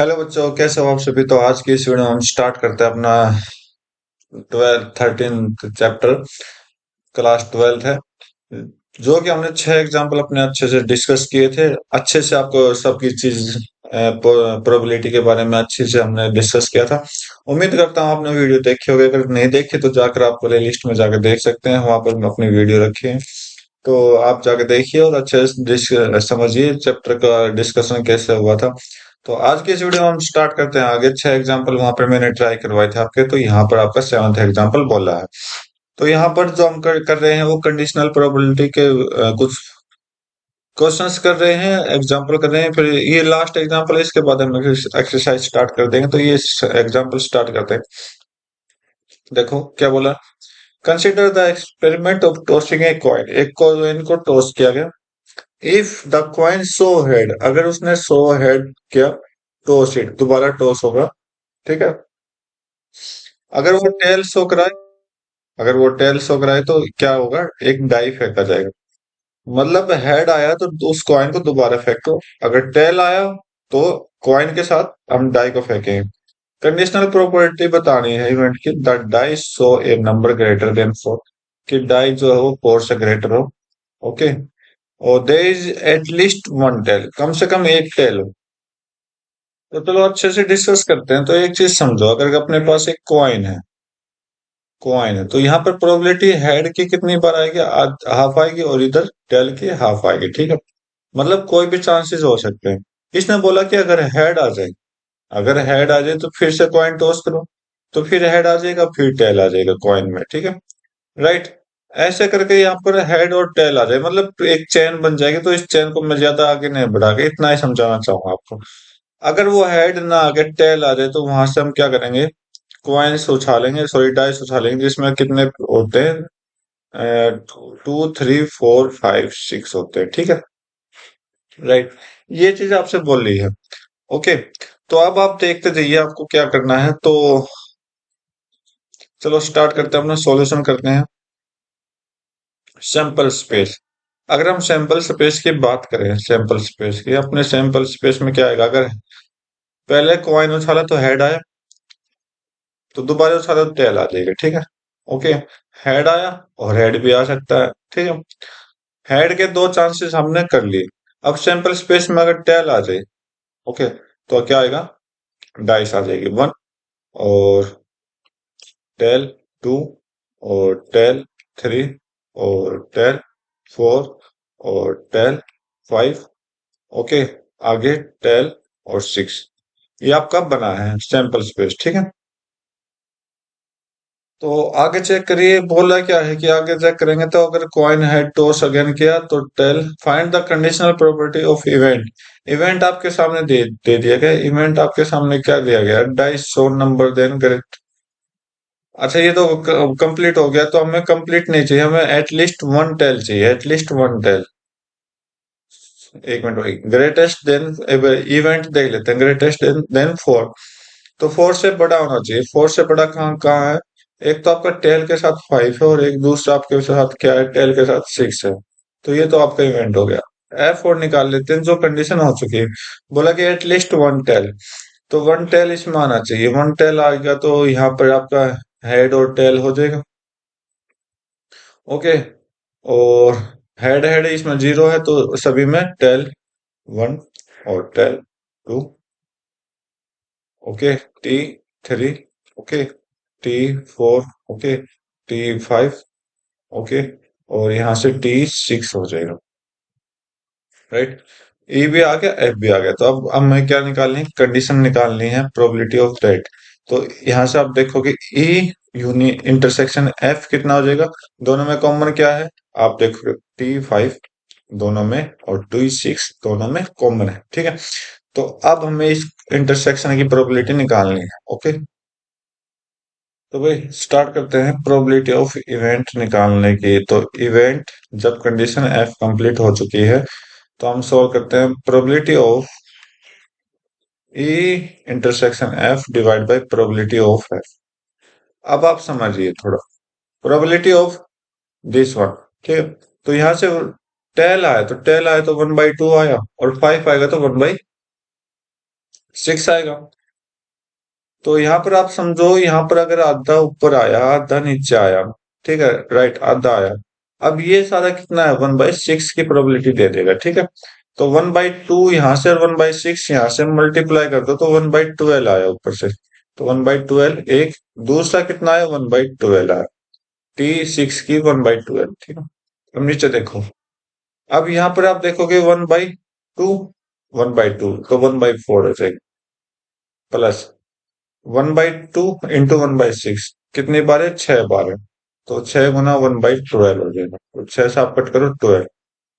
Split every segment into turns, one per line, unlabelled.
Hello बच्चों, कैसे हो आप सभी। तो आज की इस वीडियो में हम स्टार्ट करते हैं अपना 13th चैप्टर। क्लास 12th है, जो कि हमने 6 एग्जाम्पल अपने अच्छे से डिस्कस किए थे। अच्छे से आपको सबकी चीज प्रोबेबिलिटी के बारे में अच्छे से हमने डिस्कस किया था। उम्मीद करता हूँ आपने वीडियो देखी होगी। अगर नहीं देखी तो जाकर आप प्ले लिस्ट में जाकर देख सकते हैं, वहां पर अपनी वीडियो रखी है। तो आप जाके देखिए और अच्छे से समझिए चैप्टर का डिस्कशन कैसे हुआ था। तो आज की इस वीडियो में हम स्टार्ट करते हैं। आगे 6 एग्जाम्पल वहां पर मैंने ट्राई करवाए थे आपके, तो यहाँ पर आपका 7th एग्जाम्पल बोला है। तो यहाँ पर जो हम कर रहे हैं वो कंडीशनल प्रोबेबिलिटी के कुछ क्वेश्चंस कर रहे हैं, एग्जाम्पल कर रहे हैं। फिर ये लास्ट एग्जाम्पल है, इसके बाद हम एक्सरसाइज स्टार्ट कर देंगे। तो ये एग्जाम्पल स्टार्ट करते हैं। देखो क्या बोला। Consider the experiment of tossing a coin. एक कॉइन को टॉस किया गया। If the coin show head, अगर उसने शो हेड किया, टॉस इट, दोबारा टॉस होगा। ठीक है। अगर वो टेल शो कराए, अगर वो टेल शो कराए तो क्या होगा, एक डाई फेंका जाएगा। मतलब हेड आया तो उस कॉइन को दोबारा फेंको, अगर टेल आया तो कॉइन के साथ हम डाई को फेंकेंगे। कंडीशनल प्रॉपर्टी बतानी है इवेंट की। The die show a number greater than 4, कि डाई जो है वो 4 से ग्रेटर हो। ओके। और there is at least one tail, कम से कम एक टेल हो। तो चलो अच्छे से डिस्कस करते हैं। तो एक चीज समझो, अगर अपने पास एक कॉइन है तो यहाँ पर प्रोबेबिलिटी हेड की कितनी बार आएगी, हाफ आएगी, और इधर टेल की हाफ आएगी। ठीक है। मतलब कोई भी चांसेस हो सकते हैं। इसने बोला कि अगर हेड आ जाए, अगर हेड आ जाए तो फिर से कॉइन टॉस करो, तो फिर हेड आ जाएगा, फिर टेल आ जाएगा कॉइन में। ठीक है। राइट। ऐसे करके यहाँ पर हेड और टेल आ जाए, मतलब एक चेन बन जाएगी। तो इस चेन को मैं ज्यादा आगे नहीं बढ़ा के इतना ही समझाना चाहूंगा आपको। अगर वो हेड ना आगे टेल आ जाए तो वहां से हम क्या करेंगे, कॉइन्स उछालेंगे, सॉरी डाइस उछालेंगे, जिसमें कितने होते हैं, 2 3 4 5 6 होते हैं। ठीक है। राइट। ये चीज आपसे बोल रही है। ओके। तो अब आप देखते जाइए आपको क्या करना है। तो चलो स्टार्ट करते हैं, अपना सॉल्यूशन करते हैं। Sample space. अगर हम सैंपल स्पेस की बात करें, सैंपल स्पेस की, अपने सैंपल स्पेस में क्या आएगा, अगर पहले कॉइन उछाला तो हेड आया, तो दोबारा उछाला तो टेल आ जाएगा। ठीक है। ओके। हेड आया और हेड भी आ सकता है। ठीक है। हेड के दो चांसेस हमने कर लिए। अब सैंपल स्पेस में अगर टेल आ जाए, ओके, तो क्या आएगा, डाइस आ जाएगी, 1 और टेल 2 और टेल 3 और टेल 4 और टेल 5। ओके। आगे टेल और 6। ये आपका बना है सैंपल स्पेस। ठीक है। तो आगे चेक करिए, बोला क्या है कि आगे चेक करेंगे तो अगर कॉइन हेड टॉस अगेन किया तो tail. Find the conditional property of event. Event आपके सामने दे दिया गया। इवेंट आपके सामने क्या दिया गया, dice show number then correct. अच्छा, ये तो कंप्लीट हो गया। तो हमें कंप्लीट नहीं चाहिए, हमें एटलीस्ट वन टेल चाहिए, एटलीस्ट वन टेल। एक मिनट भाई, ग्रेटेस्ट देन इवेंट देख लेते हैं। ग्रेटेस्ट देन 4, तो 4 से बड़ा होना चाहिए। 4 से बड़ा कहाँ कहाँ है, एक तो आपका टेल के साथ 5 है और एक दूसरा आपके साथ क्या है, टेल के साथ 6 है। तो ये तो आपका इवेंट हो गया। F4 निकाल लेते हैं, जो कंडीशन हो चुकी है। बोला कि एटलीस्ट वन टेल, तो वन टेल इसमें आना चाहिए। वन टेल आएगा तो यहाँ पर आपका हेड और टेल हो जाएगा। ओके। और हेड हेड इसमें 0 है तो सभी में टेल 1 और tail 2। Okay. T3। Okay. T4। Okay. T5। Okay. और यहाँ से T6 हो जाएगा। राइट। E भी आ गया, F भी आ गया। तो अब हमें क्या निकालनी है, कंडीशन निकालनी है, प्रोबेबिलिटी ऑफ दैट। तो यहाँ से आप देखोगे E यूनि इंटरसेक्शन F कितना हो जाएगा। दोनों में कॉमन क्या है, आप देखोगे T5 दोनों में और T6 दोनों में कॉमन है। ठीक है। तो अब हमें इस इंटरसेक्शन की प्रोबेबिलिटी निकालनी है। ओके। तो भाई स्टार्ट करते हैं प्रोबेबिलिटी ऑफ इवेंट निकालने की। तो इवेंट जब कंडीशन F कंप्लीट हो चुकी है तो हम सॉल्व करते हैं probability of E intersection F divide by probability of F। अब आप समझिए थोड़ा, प्रोबेबिलिटी ऑफ दिस वन। ठीक है। तो यहां से टेल आया तो 1/2 आया, और 5 आएगा तो 1/, सिक्स आएगा। तो यहाँ पर आप समझो, यहाँ पर अगर आधा ऊपर आया आधा नीचे आया, ठीक है, राइट, आधा आया। अब ये सारा कितना है, 1/6 की प्रोबेबिलिटी दे देगा, ठीक है। तो 1/2 यहाँ से और 1/6 यहाँ से मल्टीप्लाई कर दो तो 1/12 आया ऊपर से। तो 1/12 एक, दूसरा कितना है, 1/12 आया। T6 की 1/12, ठीक है। अब नीचे देखो, अब यहाँ पर आप देखोगे 1/2, 1/2 तो 1/4 हो जाएगी, प्लस 1/2 इंटू 1/6, कितनी बार है, 6 बार है। तो 6 गुना 1/12 हो जाएगा, तो 6 से आप कट करो 12।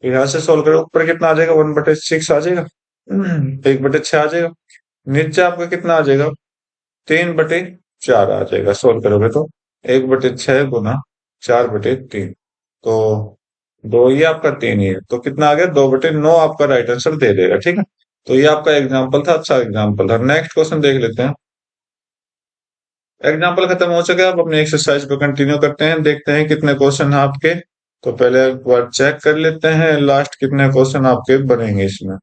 तो यहाँ से सोल्व करो, ऊपर कितना आ जाएगा, 1/6 आ जाएगा, 1/6 आ जाएगा। नीचे आपका कितना आ जाएगा, 3/4 आ जाएगा, सोल्व करोगे तो 1/6 गुना 4/3, तो दो, ये आपका 3 ही है, तो कितना आ गया, 2/9 आपका राइट आंसर दे देगा, ठीक है। तो ये आपका एग्जाम्पल था, अच्छा एग्जाम्पल था। नेक्स्ट क्वेश्चन देख लेते हैं। एग्जाम्पल खत्म हो चुका है, अब अपने एक्सरसाइज पे कंटिन्यू करते हैं, देखते हैं कितने क्वेश्चन हैं आपके। तो पहले एक बार चेक कर लेते हैं लास्ट कितने क्वेश्चन आपके बनेंगे इसमें।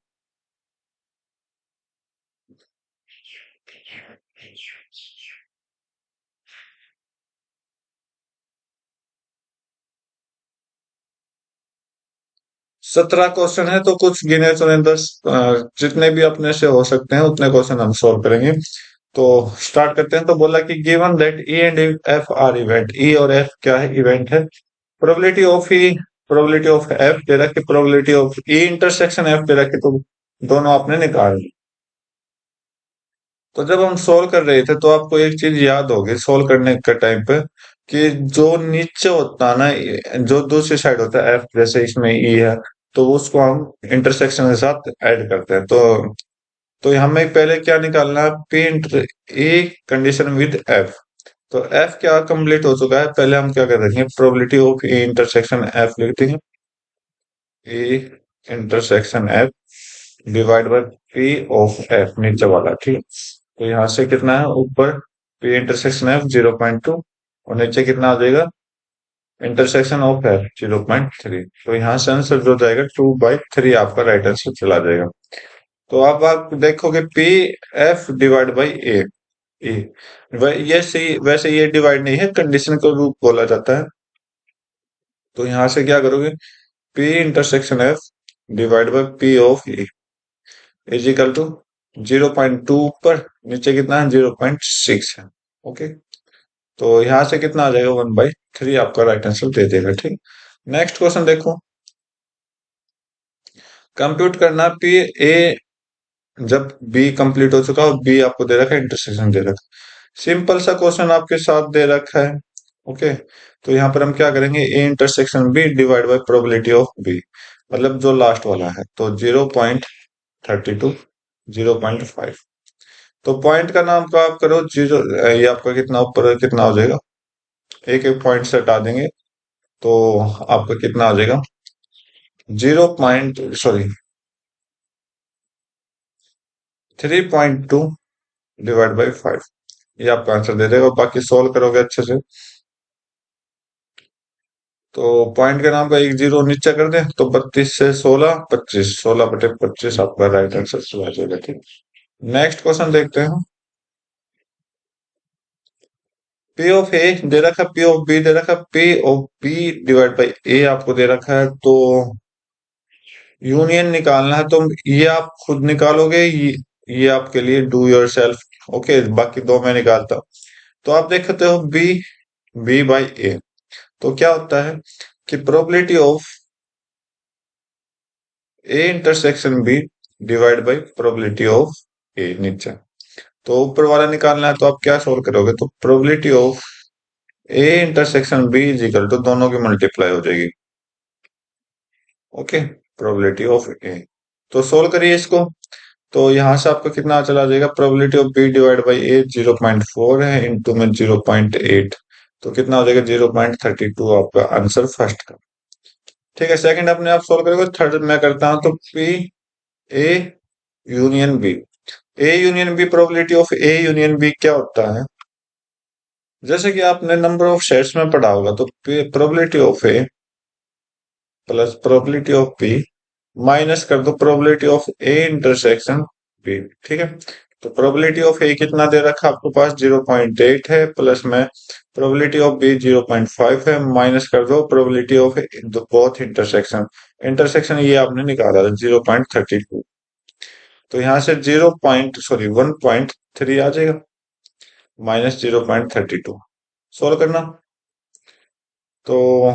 17 क्वेश्चन है, तो कुछ गिने चुने 10, जितने भी अपने से हो सकते हैं उतने क्वेश्चन हम सॉल्व करेंगे। तो स्टार्ट करते हैं। तो बोला कि given that e and f are event, e और एफ क्या है, इवेंट है। Probability of e, probability of f दे रखी, probability of e intersection f दे रखी, तो दोनों आपने निकाल ली। तो जब हम सोल्व कर रहे थे तो आपको एक चीज याद होगी सोल्व करने के टाइम पे, कि जो नीचे होता है ना, जो दूसरी साइड होता है एफ, जैसे इसमें ई है, तो उसको हम इंटरसेक्शन के साथ ऐड करते हैं। तो हमें पहले क्या निकालना है, P inter A condition with f. तो एफ क्या कंप्लीट हो चुका है, पहले हम क्या कर देंगे, probability of A intersection F लिख देंगे, ए intersection F divide by P of F, नीचे वाला, ठीक है। तो यहाँ से कितना है, ऊपर पी इंटरसेक्शन एफ 0.2, और नीचे कितना आ जाएगा, इंटरसेक्शन ऑफ एफ 0.3। तो यहाँ से आंसर जो जाएगा 2/3 आपका राइट आंसर चला जाएगा। तो अब आप देखोगे पी एफ डिवाइड बाई ए, ए ये सही, वैसे ये डिवाइड नहीं है, कंडीशन को रूप बोला जाता है। तो यहाँ से क्या करोगे, P intersection F divide by P of A is equal to 0.2 ऊपर, नीचे कितना है, 0.6 है। ओके, तो यहाँ से कितना आ जाएगा, 1/3 आपका राइट आंसर दे देगा, ठीक। नेक्स्ट क्वेश्चन देखो, कंप्यूट करना पी ए जब बी कंप्लीट हो चुका और बी आपको दे रखा है, इंटरसेक्शन दे रखा है। सिंपल सा क्वेश्चन आपके साथ दे रखा है। ओके, तो यहाँ पर हम क्या करेंगे, A intersection B divide by probability of B, मतलब जो लास्ट वाला है, तो 0.32, 0.5। तो पॉइंट का नाम का आप करो जीरो, ये आपका कितना ऊपर कितना हो जाएगा, एक एक पॉइंट से हटा देंगे, तो आपका कितना आ जाएगा, 3.2 डिवाइड बाई 5, ये आपका आंसर दे देगा। बाकी सोल्व करोगे अच्छे से, तो पॉइंट के नाम का एक जीरो नीचे कर दें, तो 32 से 16, 25, 16/25 आपका राइट आंसर चला जाएगा, ठीक। नेक्स्ट क्वेश्चन देखते हैं। पी ऑफ ए दे रखा, पी ऑफ बी दे रखा, P of b divide by a आपको दे रखा है, तो यूनियन निकालना है, तो ये आप खुद निकालोगे, ये आपके लिए डू योर सेल्फ। ओके, बाकी दो मैं निकालता हूं। तो आप देखते हो बी, बी बाई ए, तो क्या होता है कि probability of A intersection B divide by probability of a, नीचे। तो ऊपर वाला निकालना है, तो आप क्या सोल्व करोगे, तो probability of A intersection B is equal to, दोनों की मल्टीप्लाई हो जाएगी। ओके, प्रोबेबिलिटी ऑफ ए, तो सोल्व करिए इसको। तो यहाँ से आपका कितना चला जाएगा, probability of b divide by a 0.4 है, इंटू में 0.8, तो कितना हो जाएगा, 0.32 आपका आंसर फर्स्ट का। ठीक है, सेकंड अपने आप सोल्व करोगे। थर्ड मैं करता हूं, तो P A union B, A union B, probability of A union B क्या होता है, जैसे कि आपने नंबर ऑफ सेट्स में पढ़ा होगा, तो probability of A plus probability of B minus कर दो probability of A intersection B, ठीक है। तो प्रोबेबिलिटी ऑफ ए कितना दे रखा है आपके पास? 0.8 है, प्लस में प्रोबेबिलिटी ऑफ बी 0.5 है, माइनस कर दो probability of both intersection. Intersection ये आपने निकाला था 0.32, तो यहाँ से 1.3 आ जाएगा, माइनस 0.32। सोल्व करना। तो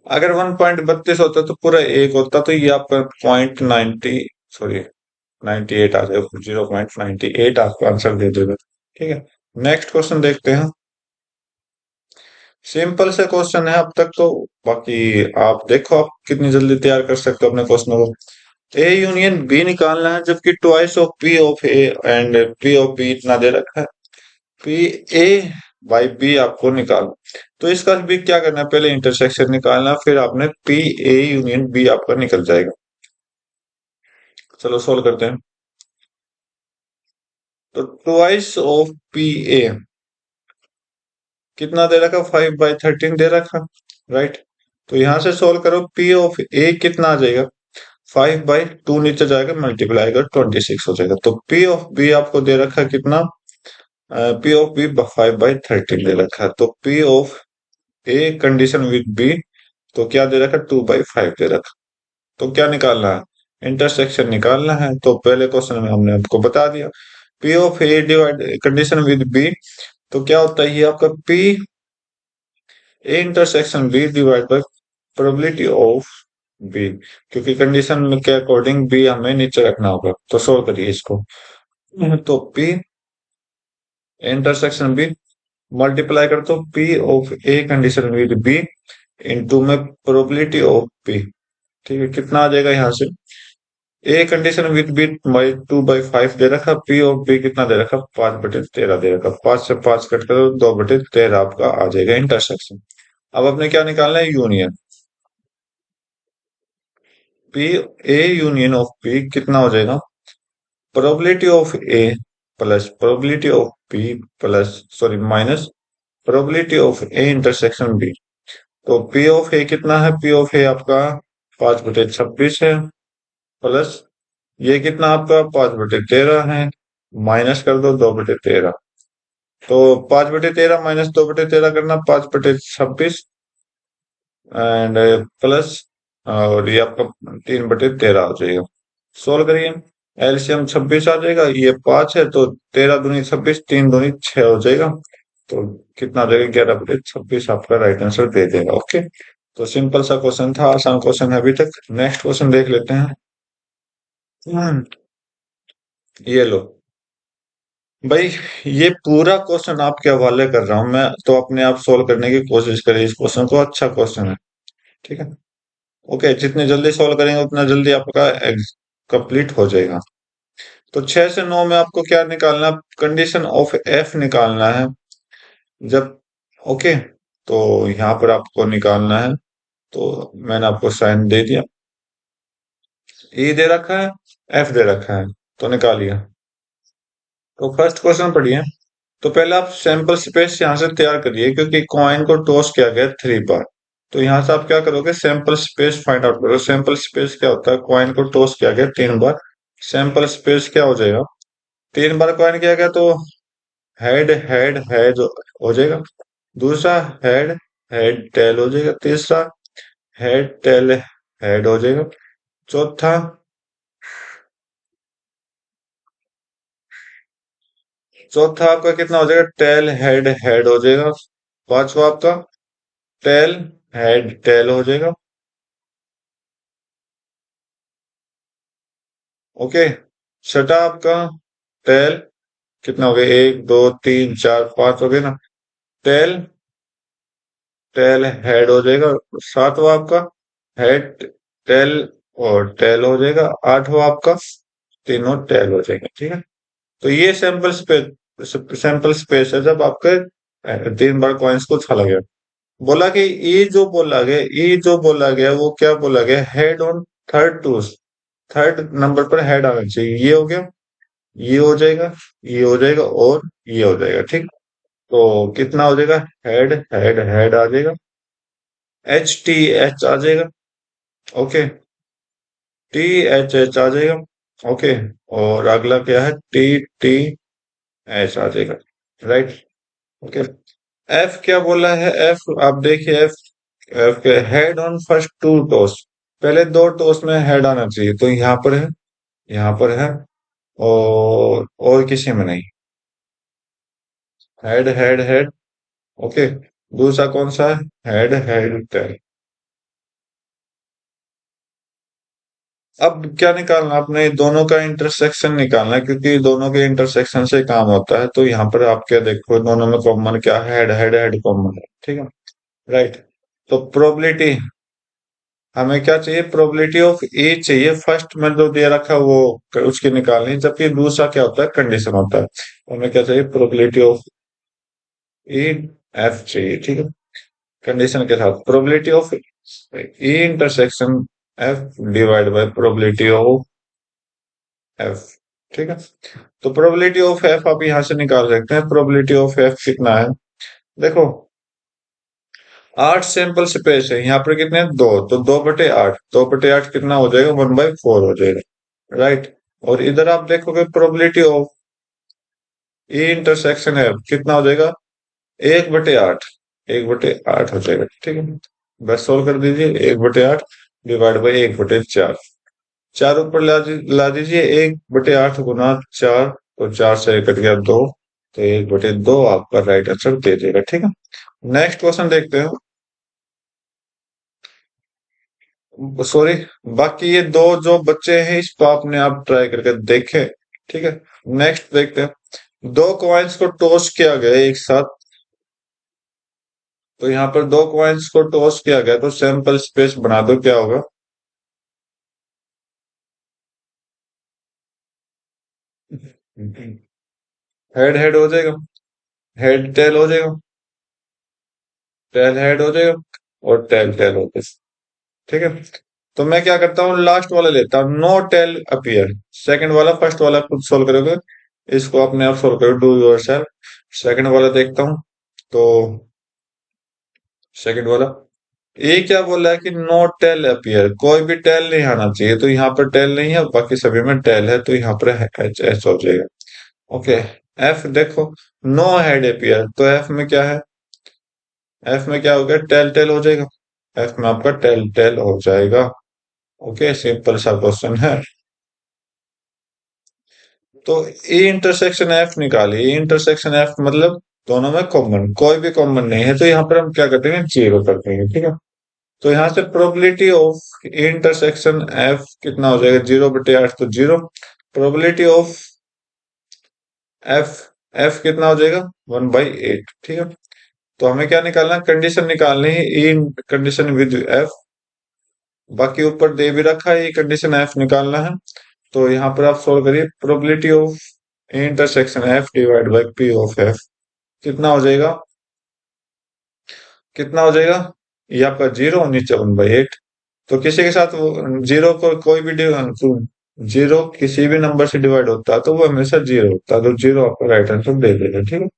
अगर 1.32 होता तो पूरा एक होता, तो ये आपका 0.90, सॉरी 98 आ जाएगा, 0.98 आपका आंसर दे देगा। ठीक है, नेक्स्ट क्वेश्चन देखते हैं। सिंपल से क्वेश्चन है अब तक तो, बाकी आप देखो आप कितनी जल्दी तैयार कर सकते हो अपने क्वेश्चन को। ए यूनियन बी निकालना है, जबकि twice of P of A and P of B इतना दे रखा है। पी ए बाई बी आपको निकालना, तो इसका भी क्या करना है, पहले इंटरसेक्शन निकालना, फिर आपने पी ए यूनियन बी आपका निकल जाएगा। चलो सोल्व करते हैं। तो ट्वाइस ऑफ पी ए कितना दे रखा? 5/13 दे रखा, राइट। तो यहां से सोल्व करो, पी ऑफ ए कितना आ जाएगा? 5/2 नीचे जाएगा, मल्टीप्लाई कर 26 हो जाएगा। तो पी ऑफ बी आपको दे रखा है कितना? पी ऑफ बी 5/13 दे रखा है। तो P of A condition with B, तो क्या दे रखा? 2/5 दे रखा। तो क्या निकालना है? इंटरसेक्शन निकालना है। तो पहले क्वेश्चन में हमने आपको बता दिया, P of A divide condition with B, तो क्या होता है ये आपका P A intersection B divide by probability of B, क्योंकि कंडीशन में के अकॉर्डिंग बी हमें नीचे रखना होगा। तो सोल्व करिए इसको। तो पी इंटरसेक्शन बी मल्टीप्लाई कर दो P of A condition with B into में प्रोबेबिलिटी ऑफ बी। ठीक है, कितना आ जाएगा यहाँ से? A condition with B by 2/5 दे रखा, पी ऑफ बी कितना दे रखा? 5/13 दे रखा। 5 से 5 कट करो, 2/13 आपका आ जाएगा इंटरसेक्शन। अब आपने क्या निकालना है? Union. P A union of P कितना हो जाएगा? Probability of A plus probability of B plus, sorry, minus probability of A intersection B. तो पी ऑफ ए कितना है? पी ऑफ ए आपका 5/26 है, प्लस ये कितना आपका 5/13 है, माइनस कर दो 2/13। तो 5/13 माइनस 2/13 करना 5/26 एंड प्लस, और ये आपका 3/13 आ जाएगा। सोल्व करिए, एलसीएम 26 आ जाएगा, ये 5 है, तो 13 दूनी 26, 3 दूनी 6 हो जाएगा। तो कितना आ जाएगा? 11/26 आपका राइट आंसर दे देगा। ओके, तो सिंपल सा क्वेश्चन था, आसान क्वेश्चन है अभी तक। नेक्स्ट क्वेश्चन देख लेते हैं। ये लो भाई, ये पूरा क्वेश्चन आपके हवाले कर रहा हूं मैं, तो अपने आप सोल्व करने की कोशिश करिए इस क्वेश्चन को। अच्छा क्वेश्चन है, ठीक है। ओके, जितने जल्दी सोल्व करेंगे उतना जल्दी आपका कंप्लीट हो जाएगा। तो 6 से 9 में आपको क्या निकालना? कंडीशन ऑफ एफ निकालना है। जब, ओके, तो यहाँ पर आपको निकालना है, तो मैंने आपको साइन दे दिया। ई दे रखा है, एफ दे रखा है, तो निकालिए। तो फर्स्ट क्वेश्चन पढ़िए। तो पहले आप सैंपल स्पेस यहाँ से तैयार करिए, क्योंकि कॉइन को टॉस किया गया 3 बार। तो यहाँ से आप क्या करोगे? सैंपल स्पेस फाइंड आउट करो। सैंपल स्पेस क्या होता है? कॉइन को टॉस किया गया 3 बार, सैंपल स्पेस क्या हो जाएगा? 3 बार कॉइन किया गया, तो हेड हेड हेड हो जाएगा। दूसरा हेड हेड टेल हो जाएगा। तीसरा हेड टेल हेड हो जाएगा। चौथा, चौथा आपका कितना हो जाएगा? टेल हेड हेड हो जाएगा। पांचवा आपका टेल हेड टेल हो जाएगा। ओके, छठा आपका टेल, कितना हो गया? 1 2 3 4 5 हो गए ना। टेल टेल हेड हो जाएगा। सातवां आपका हेड टेल और टेल हो जाएगा। आठवां आपका तीनों टेल हो जाएंगे। ठीक है, तो ये सैंपल स्पेस है जब आपके 3 बार कॉइन्स को छाला गया। बोला कि ये जो बोला गया वो क्या बोला गया? Head on third toss, third number पर हेड आना चाहिए। ये हो गया, ये हो जाएगा, ये हो जाएगा और ये हो जाएगा। ठीक, तो कितना हो जाएगा? हेड हेड हेड आ जाएगा। एच टी एच आ जाएगा। ओके, टी एच एच आ जाएगा। ओके। और अगला क्या है, टी टी एच आ जाएगा। राइट। ओके। एफ क्या बोला है, एफ आप देखिए, एफ एफ के head on first two tossed, पहले दो टोस्ट में हेड आना चाहिए, तो यहाँ पर है, यहाँ पर है, और किसी में नहीं। Head head head. ओके। दूसरा कौन सा है, हेड हेड टेल। अब क्या निकालना, आपने दोनों का इंटरसेक्शन निकालना है, क्योंकि दोनों के इंटरसेक्शन से काम होता है। तो यहाँ पर आप क्या देखो, दोनों में कॉमन क्या है, हेड हेड हेड कॉमन है, ठीक है। राइट। तो प्रोबेबिलिटी हमें क्या चाहिए, प्रोबेबिलिटी ऑफ ए चाहिए, फर्स्ट में जो दे रखा है वो उसकी निकालनी, जबकि दूसरा क्या होता है, कंडीशन होता है। तो हमें क्या चाहिए, प्रोबेबिलिटी ऑफ ए, एफ चाहिए, ठीक है। कंडीशन के साथ probability of A intersection F divide by probability of f, ठीक है। तो प्रोबेबिलिटी ऑफ एफ आप यहां से निकाल सकते हैं। प्रोबेबिलिटी ऑफ एफ कितना है, देखो, 8 सैंपल स्पेस है, यहाँ पर कितने हैं, दो, तो 2/8, 2/8 कितना हो जाएगा, 1/4 हो जाएगा। राइट। और इधर आप देखोगे प्रोबेबिलिटी ऑफ ए इंटरसेक्शन है कितना हो जाएगा, 1/8, 1/8 हो जाएगा, ठीक है। बस सोल्व कर दीजिए, 1/8 डिवाइड बाई 1/4, चार ऊपर ला दीजिए, 1/8 गुना 4, तो 4 से कट गया 2, तो 1/2 आपका राइट आंसर दे देगा, ठीक है। नेक्स्ट क्वेश्चन देखते हैं। सॉरी, बाकी ये दो जो बच्चे हैं इसको आपने आप ट्राई करके देखें, ठीक है। नेक्स्ट देखते हैं, दो कॉइन्स को टॉस किया गया एक साथ, तो यहाँ पर दो कॉइन्स को टॉस किया गया, तो सैंपल स्पेस बना दो, क्या होगा। हेड हेड हो जाएगा, हेड टेल हो जाएगा, टेल हेड हो जाएगा, और टेल टेल हो जाएगा, ठीक है। तो मैं क्या करता हूँ, लास्ट वाला लेता हूँ, नो टेल अपीयर, सेकंड वाला फर्स्ट वाला खुद सोल्व करोगे, इसको अपने आप सोल्व करो, डू योर सेल्फ। सेकंड वाला देखता हूँ, तो सेकंड वाला, ये क्या बोला है कि नो टेल अपीयर, कोई भी टेल नहीं आना चाहिए, तो यहाँ पर टेल नहीं है, बाकी सभी में टेल है, तो यहाँ पर एच एच हो जाएगा। ओके। एफ देखो, नो हेड अपीयर, तो एफ में क्या है, एफ में क्या हो गया, टेल टेल हो जाएगा, एफ में आपका टेल टेल हो जाएगा। ओके, सिंपल सा क्वेश्चन है। तो ए इंटरसेक्शन एफ निकालिए, ए इंटरसेक्शन एफ मतलब दोनों में कॉमन, कोई भी कॉमन नहीं है, तो यहाँ पर हम क्या करते हैं, जीरो करते हैं, ठीक है। तो यहाँ से probability of A intersection F कितना हो जाएगा, 0/8, तो 0। प्रोबेबिलिटी ऑफ एफ, एफ कितना हो जाएगा, 1/8, ठीक है। तो हमें क्या निकालना है, कंडीशन निकालनी है, ए कंडीशन विद एफ, बाकी ऊपर दे भी रखा है, ये कंडीशन एफ निकालना है। तो यहाँ पर आप सोल्व करिए, probability of intersection F divide by P of F कितना हो जाएगा, कितना हो जाएगा, ये आपका 0, नीचे 1/8। तो किसी के साथ जीरो को कोई भी जीरो किसी भी नंबर से डिवाइड होता है तो वो हमेशा जीरो होता है, तो जीरो आपका राइट आंसर दे देगा, ठीक है।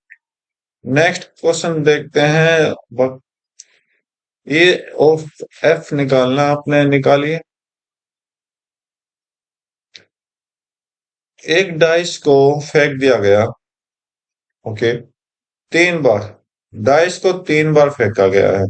नेक्स्ट क्वेश्चन देखते हैं। ए ऑफ एफ निकालना, आपने निकालिए। एक डाइस को फेंक दिया गया, ओके, 3 बार, डाइस को 3 बार फेंका गया है,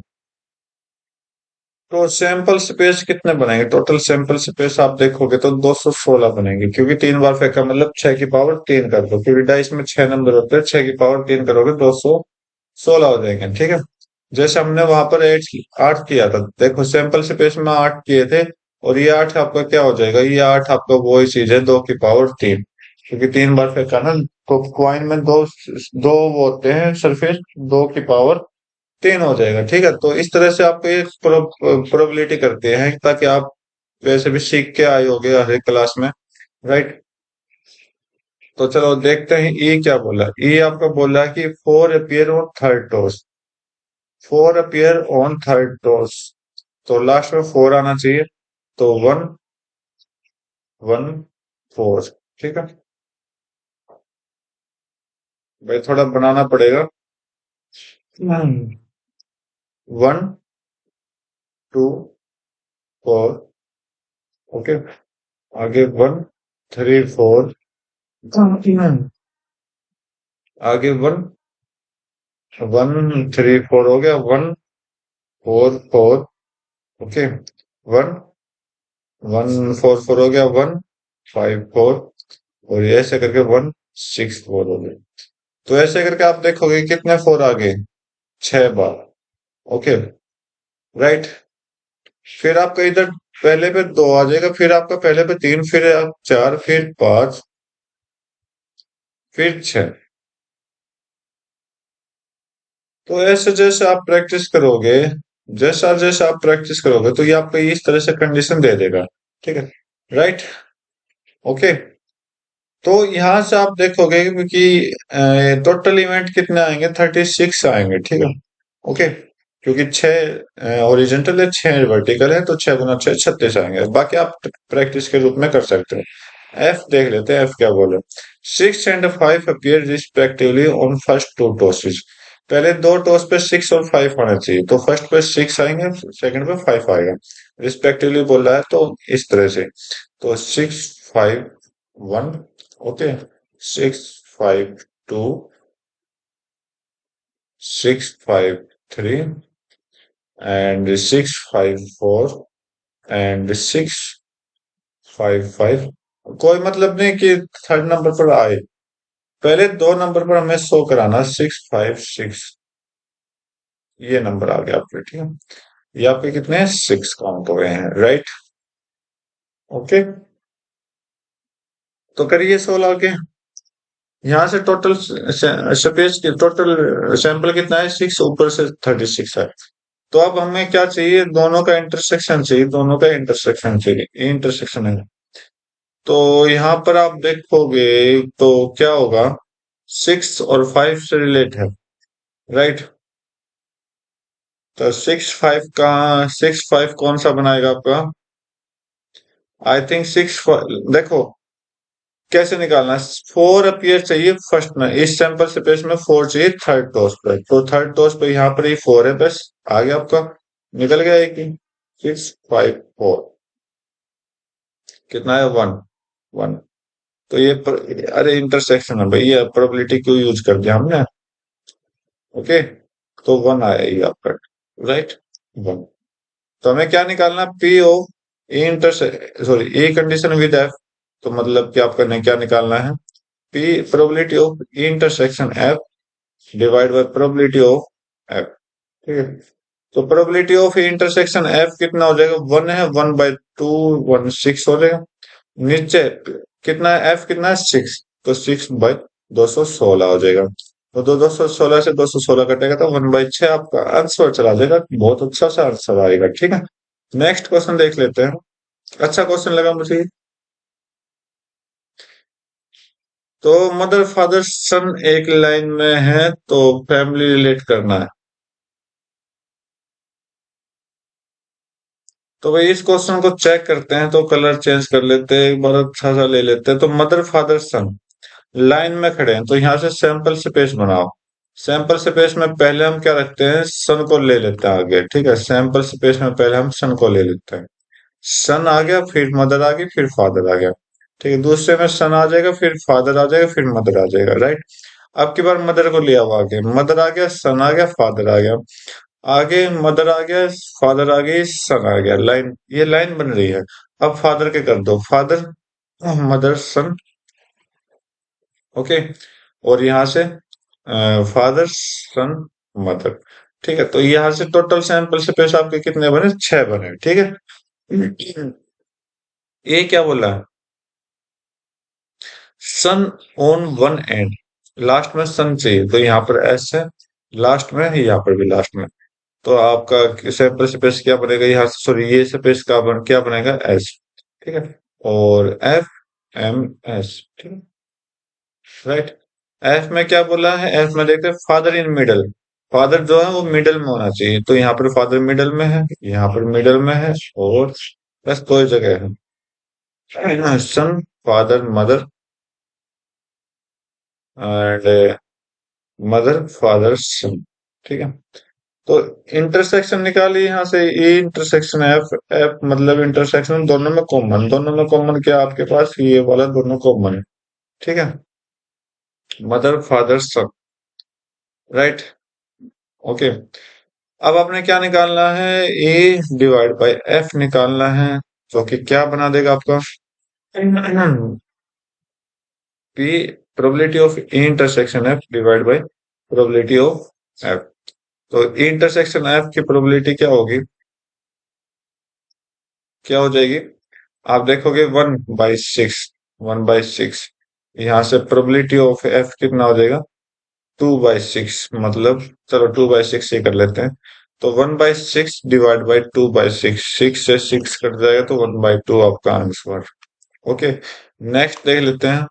तो सैंपल स्पेस कितने बनेंगे, टोटल सैंपल स्पेस आप देखोगे तो 216 बनेंगे, क्योंकि 3 बार फेंका मतलब 6 की पावर 3 कर दो, क्योंकि डाइस में 6 नंबर होते हैं, 6 की पावर 3 करोगे 216 हो जाएंगे, ठीक है। जैसे हमने वहां पर 8 किया था, देखो सैंपल स्पेस में 8 किए थे, और ये 8 आपका क्या हो जाएगा, ये 8 आपका वही चीज है, 2 की पावर 3, क्योंकि 3 बार फेंका ना। तो क्वाइन में दो दो वो होते हैं सरफेस, 2 की पावर 3 हो जाएगा, ठीक है। तो इस तरह से आपको ये प्रोबेबिलिटी करते हैं, ताकि आप वैसे भी सीख के आए होगे हर एक क्लास में। राइट। तो चलो देखते हैं, ये क्या बोला, ये आपका बोला है कि 4 appear on 3rd toss, 4 appear on 3rd toss, तो लास्ट में 4 आना चाहिए, तो 1 1 4, ठीक है। भाई थोड़ा बनाना पड़ेगा। 1 2 4, ओके, आगे 1 थ्री फोर, आगे वन, वन थ्री फोर हो गया, one four four, okay, one one four four हो गया, वन फाइव फोर, और ये ऐसे करके वन सिक्स फोर हो गया। तो ऐसे करके आप देखोगे कितने फोर आ गए, 6 बार। Okay, right. फिर आपका इधर पहले पे दो आ जाएगा, फिर आपका पहले पे तीन, फिर आप चार, फिर पांच, फिर छह। तो ऐसे जैसे आप प्रैक्टिस करोगे, जैसा जैसा आप प्रैक्टिस करोगे, तो ये आपको इस तरह से कंडीशन दे देगा। ठीक है, राइट। ओके, तो यहां से आप देखोगे कि टोटल इवेंट कितने आएंगे, 36 आएंगे। ठीक है, ओके, क्योंकि छह ओरिजेंटल है, छह वर्टिकल है, तो 6 गुना 6 36 आएंगे। बाकी आप प्रैक्टिस के रूप में कर सकते हो। एफ देख लेते हैं, एफ क्या बोले। 6 and 5 appear respectively on first two tosses. पहले दो टॉस पे 6 और 5 आना चाहिए, तो फर्स्ट पे 6 आएंगे, सेकंड पे 5 आएगा, रिस्पेक्टिवली बोल रहा है, तो इस तरह से। तो 6 5 1, ओके, 6 5 2, 6 5 3, एंड 6 5 4, एंड 6 5 5। कोई मतलब नहीं कि थर्ड नंबर पर आए, पहले दो नंबर पर हमें शो कराना, 6 5 6, ये नंबर आ गया आपके। ठीक है, ये आपके कितने हैं, 6 काउंट हो गए हैं, राइट। ओके, तो करिए सोल्व आगे। यहाँ से टोटल स्पेस की टोटल सैंपल कितना है, 6, ऊपर से 36 है। तो अब हमें क्या चाहिए, दोनों का इंटरसेक्शन चाहिए, दोनों का इंटरसेक्शन चाहिए, ये इंटरसेक्शन है। तो यहाँ पर आप देखोगे तो क्या होगा, 6 और 5 से रिलेट है, राइट। तो 6 5 कौन सा बनाएगा आपका, आई थिंक 6, देखो कैसे निकालना है। 4 अपीयर चाहिए फर्स्ट में, इस सैंपल स्पेस में 4 चाहिए थर्ड टॉस पे, तो थर्ड टॉस पे यहाँ पर ही 4 है, बस आ गया आपका, निकल गया एक ही। 6 5 4 कितना है, वन वन। तो ये अरे इंटरसेक्शन है भाई, ये प्रोबेबिलिटी क्यों यूज कर दिया हमने। ओके, तो वन आया ये आपका, राइट, वन। तो हमें क्या निकालना, पी ओ इंटरसे sorry a condition with f. तो मतलब कि आपका क्या निकालना है, p probability of intersection F divide by probability of f. ठीक है, तो प्रोबेबिलिटी ऑफ इंटरसेक्शन एफ कितना हो जाएगा, वन है, 1/2, 1/6 हो जाएगा। नीचे कितना है, एफ कितना है, 6, तो 6/216 हो जाएगा। तो 216 से 216 कटेगा, तो 1/6 आपका आंसर चला जाएगा। बहुत अच्छा सा आंसर आएगा। ठीक है, नेक्स्ट क्वेश्चन देख लेते हैं। अच्छा क्वेश्चन लगा मुझे। तो मदर फादर सन एक लाइन में है, तो फैमिली रिलेट करना है। तो भाई इस क्वेश्चन को चेक करते हैं, तो कलर चेंज कर लेते हैं, एक बार अच्छा सा ले लेते हैं। तो मदर फादर सन लाइन में खड़े हैं, तो यहाँ से सैंपल स्पेस बनाओ। सैंपल स्पेस में पहले हम क्या रखते हैं, सन को ले लेते हैं आगे। ठीक है, सैंपल स्पेस में पहले हम सन को ले लेते हैं। सन आ गया, फिर मदर आ गई, फिर फादर आ गया। ठीक है, दूसरे में सन आ जाएगा, फिर फादर आ जाएगा, फिर मदर आ जाएगा, राइट। अब की बार मदर को लिया हुआ आगे, मदर आ गया, सन आ गया, फादर आ गया, आगे मदर आ गया, फादर आ गई, सन आ गया, लाइन, ये लाइन बन रही है। अब फादर के कर दो, फादर मदर सन, ओके, और यहाँ से फादर सन मदर। ठीक है, तो यहाँ से टोटल सैंपल स्पेस आपके कितने बने, 6 बने। ठीक है, ये क्या बोला है, सन ऑन वन एंड, लास्ट में सन चाहिए, तो यहाँ पर एस है, लास्ट में है, यहाँ पर भी लास्ट में। तो आपका सैंपल स्पेस क्या बनेगा, यहाँ से सॉरी ये स्पेस का क्या बनेगा, एस। ठीक है, और एफ एम एस। ठीक है, राइट। एफ में क्या बोला है, एफ में देखते हैं फादर इन मिडल, फादर जो है वो मिडल में होना चाहिए, तो यहाँ पर फादर मिडल में है, यहाँ पर मिडल में है, और बस दो ही जगह है, son father mother, and mother father son. ठीक है, तो इंटरसेक्शन निकालिए यहाँ से, ए इंटरसेक्शन एफ, एफ मतलब इंटरसेक्शन दोनों में कॉमन, दोनों में कॉमन क्या आपके पास, ये वाला दोनों कॉमन है। ठीक है, मदर फादर सन, राइट। ओके, अब आपने क्या निकालना है, ए डिवाइड बाय एफ निकालना है, जो कि क्या बना देगा आपका P, probability of A intersection F divide by probability of F. तो ए इंटरसेक्शन एफ की प्रोबेबिलिटी क्या होगी, क्या हो जाएगी, आप देखोगे 1/6, 1/6। यहाँ से प्रोबेबिलिटी ऑफ एफ कितना हो जाएगा, 2/6, मतलब चलो 2/6 ही कर लेते हैं। तो 1/6 डिवाइड बाई 2/6, 6 से 6 कट जाएगा तो 1/2 आपका आंसर। ओके, नेक्स्ट देख लेते हैं।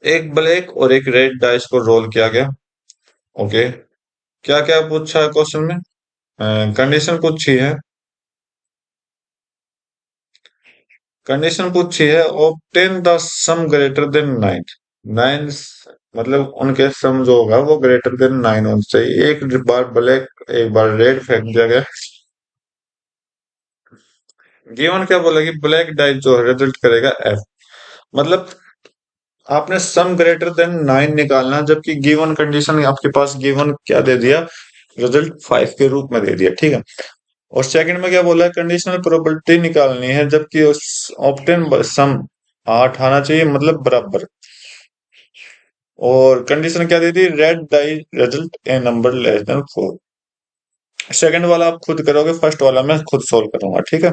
एक ब्लैक और एक रेड डाइस को रोल किया गया। ओके, क्या क्या पूछा है क्वेश्चन में, कंडीशन पूछी है, कंडीशन पूछी है, obtain the some greater than 9, 9 मतलब उनके सम जो होगा वो ग्रेटर देन 9 होना चाहिए। एक बार ब्लैक एक बार रेड फेंक दिया गया, गिवन क्या बोला कि ब्लैक डाइस जो रिजल्ट करेगा एफ, मतलब आपने सम ग्रेटर देन 9 निकालना, जबकि गिवन कंडीशन आपके पास गिवन क्या दे दिया, रिजल्ट 5 के रूप में दे दिया। ठीक है, और सेकंड में क्या बोला है, कंडीशनल प्रोबेबिलिटी निकालनी है, जबकि उस ऑप्टेन सम 8 आना चाहिए, मतलब बराबर। और कंडीशन क्या दी थी, रेड डाई रिजल्ट ए नंबर लेस देन 4। सेकंड वाला आप खुद करोगे, फर्स्ट वाला मैं खुद सोल्व करूंगा। ठीक है,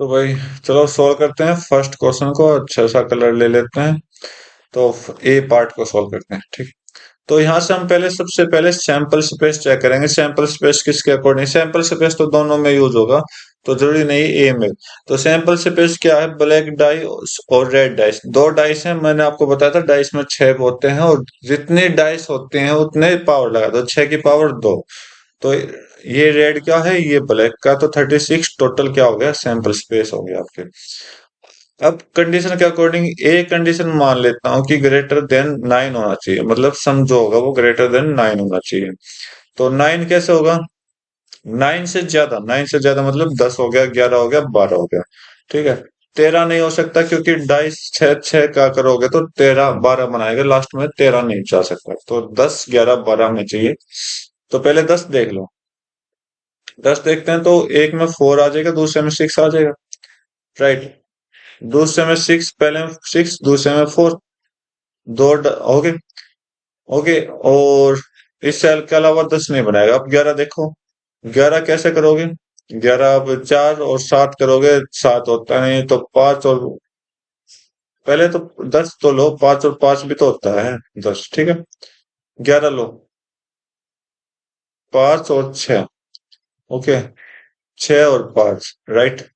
तो भाई चलो सोल्व करते हैं फर्स्ट क्वेश्चन को, अच्छा सा कलर ले लेते हैं। तो ए पार्ट को सोल्व करते हैं। ठीक, तो यहाँ से हम पहले सबसे पहले सैंपल स्पेस चेक करेंगे। सैंपल स्पेस किसके अकॉर्डिंग, सैंपल स्पेस तो दोनों में यूज होगा, तो जरूरी नहीं ए में। तो सैंपल स्पेस क्या है, ब्लैक डाई और रेड डाइस, दो डाइस हैं, मैंने आपको बताया था डाइस में 6 होते हैं, और जितने डाइस होते हैं उतने पावर लगा दो, 6 की पावर 2। तो ये रेड क्या है, ये ब्लैक का, तो 36 टोटल क्या हो गया, सैंपल स्पेस हो गया आपके। अब कंडीशन के अकॉर्डिंग ए कंडीशन मान लेता हूँ कि ग्रेटर देन 9 होना चाहिए, मतलब सम जो होगा वो ग्रेटर देन 9 होना चाहिए। तो 9 कैसे होगा, 9 से ज्यादा, 9 से ज्यादा मतलब 10 हो गया, 11 हो गया, 12 हो गया। ठीक है, 13 नहीं हो सकता, क्योंकि डाइस 6 6 का करोगे तो 13 12 बनाएगा, लास्ट में 13 नहीं जा सकता, तो 10 11 12 में चाहिए। तो पहले 10 देख लो, 10 देखते हैं, तो एक में 4 आ जाएगा, दूसरे में 6 आ जाएगा, राइट। दूसरे में 6, पहले में 6, दूसरे में 4, ओके। ओके, और इस सेल के अलावा 10 नहीं बनाएगा। अब 11 देखो, 11 कैसे करोगे, 11 अब 4 और 7 करोगे, 7 होता नहीं, तो 5 और पहले तो 10 तो लो, 5 और 5 भी तो होता है 10। ठीक है, 11 लो, 5 और 6, ओके, 6 और 5, राइट।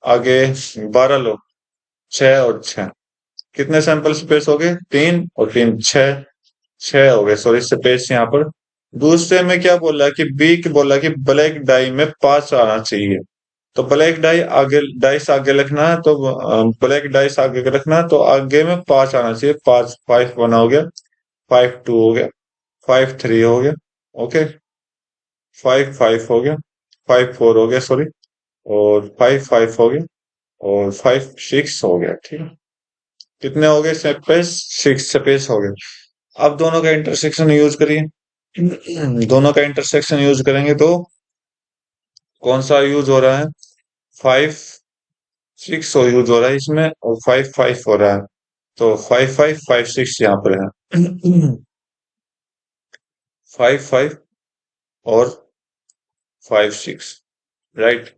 आगे 12 लो, 6 और 6, कितने सैंपल स्पेस हो गए, 3 और 3 6, 6 हो गए, सॉरी स्पेस यहाँ पर। दूसरे में क्या बोला कि बी की बोला कि ब्लैक डाई में 5 आना चाहिए, तो ब्लैक डाई आगे, डाइस आगे लिखना है, तो ब्लैक डाइस आगे रखना है, तो आगे में 5 आना चाहिए, 5 5 1 हो गया, 5 2 हो गया, 5 3 हो गया, ओके, 5 5 हो गया, 5 4 हो गया, सॉरी, और 5 5 हो गया, और 5 6 हो गया। ठीक है, कितने हो गए स्पेस, 6 स्पेस हो गए। अब दोनों का इंटरसेक्शन यूज करिए, दोनों का इंटरसेक्शन यूज करेंगे तो कौन सा यूज हो रहा है, 5 6 यूज हो रहा है इसमें, और 5 5 हो रहा है, तो 5 5 5 6 यहाँ पर है 5 5 और 5 6, राइट।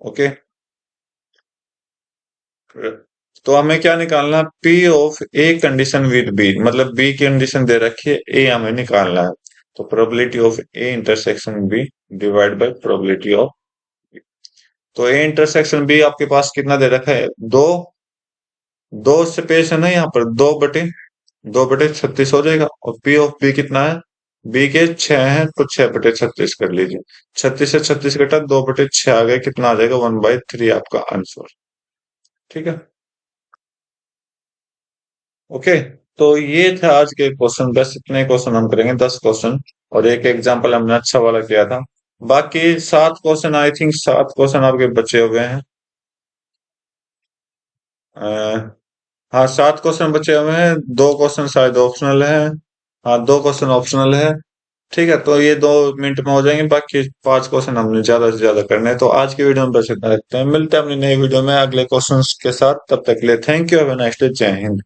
ओके, तो हमें क्या निकालना, P of A condition with B, मतलब बी की कंडीशन दे रखी है, ए हमें निकालना है। तो probability of A intersection B divide by probability of, तो ए इंटरसेक्शन बी आपके पास कितना दे रखा है, दो, दो स्पेस है ना यहाँ पर, 2/36 हो जाएगा, और पी ऑफ बी कितना है, बी के 6 है, तो 6/36 कर लीजिए, 36 से 36 घटा, 2/6 आ गया, कितना आ जाएगा, 1/3 आपका आंसर। ठीक है, ओके। तो ये थे आज के क्वेश्चन, बस इतने क्वेश्चन हम करेंगे, 10 क्वेश्चन। और एक एग्जाम्पल हमने अच्छा वाला किया था। बाकी 7 क्वेश्चन, आई थिंक 7 क्वेश्चन आपके बचे हुए हैं। अ, हाँ, 7 क्वेश्चन बचे हुए हैं। 2 क्वेश्चन शायद ऑप्शनल है। हाँ, 2 क्वेश्चन ऑप्शनल है। ठीक है, तो ये 2 मिनट में हो जाएंगे। बाकी 5 क्वेश्चन हमने ज्यादा से ज्यादा करने हैं। तो आज की वीडियो में बस इतना रखते हैं, मिलते हैं अपनी नई वीडियो में अगले क्वेश्चंस के साथ। तब तक के लिए thank you, have a nice day, जय हिंद।